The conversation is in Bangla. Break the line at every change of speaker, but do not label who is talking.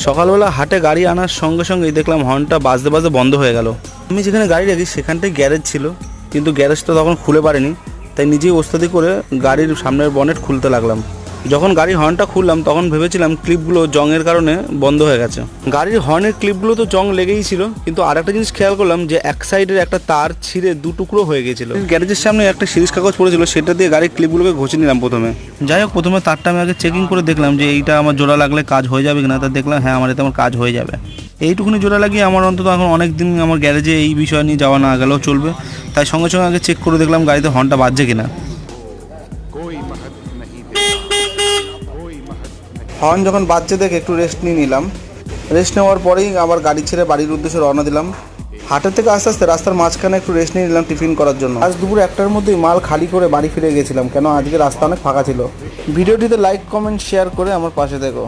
সকালবেলা হাটে গাড়ি আনার সঙ্গে সঙ্গেই দেখলাম হর্নটা বাজতে বাজতে বন্ধ হয়ে গেল। আমি যেখানে গাড়ি রাখি সেখানটায় গ্যারেজ ছিল, কিন্তু গ্যারেজটা তখন খুলে পারিনি, তাই নিজেই ওস্তাদি করে গাড়ির সামনের বনেট খুলতে লাগলাম। যখন গাড়ির হর্নটা খুললাম তখন ভেবেছিলাম ক্লিপগুলো জংয়ের কারণে বন্ধ হয়ে গেছে। গাড়ির হর্নের ক্লিপগুলো তো জং লেগেই ছিল, কিন্তু আরেকটা জিনিস খেয়াল করলাম যে এক সাইডের একটা তার ছিঁড়ে দু টুকরো হয়ে গেছিলো। গ্যারেজের সামনে একটা সিরিজ কাগজ পড়েছিল, সেটা দিয়ে গাড়ির ক্লিপগুলোকে ঘষে নিলাম প্রথমে। যাই হোক, প্রথমে তারটা আমি আগে চেকিং করে দেখলাম যে এইটা আমার জোড়া লাগলে কাজ হয়ে যাবে কিনা। তা দেখলাম হ্যাঁ, আমার এতে আমার কাজ হয়ে যাবে। এইটুকুনি জোড়া লাগিয়ে আমার অন্তত এখন অনেক দিন আমার গ্যারেজে এই বিষয় নিয়ে যাওয়া না গেলেও চলবে। তাই সঙ্গে সঙ্গে আগে চেক করে দেখলাম গাড়িতে হর্নটা বাজছে কিনা। হর্ন যখন বাজছে দেখে একটু রেস্ট নিয়ে নিলাম। রেস্ট নেওয়ার পরেই আবার গাড়ি ছেড়ে বাড়ির উদ্দেশ্যে রওনা দিলাম। হাটের থেকে আস্তে আস্তে রাস্তার মাঝখানে একটু রেস্ট নিয়ে নিলাম টিফিন করার জন্য। আজ দুপুর 1টার মধ্যেই মাল খালি করে বাড়ি ফিরে গেছিলাম, কেন আজকে রাস্তা অনেক ফাঁকা ছিল। ভিডিওটিতে লাইক, কমেন্ট, শেয়ার করে আমার পাশে থেকো।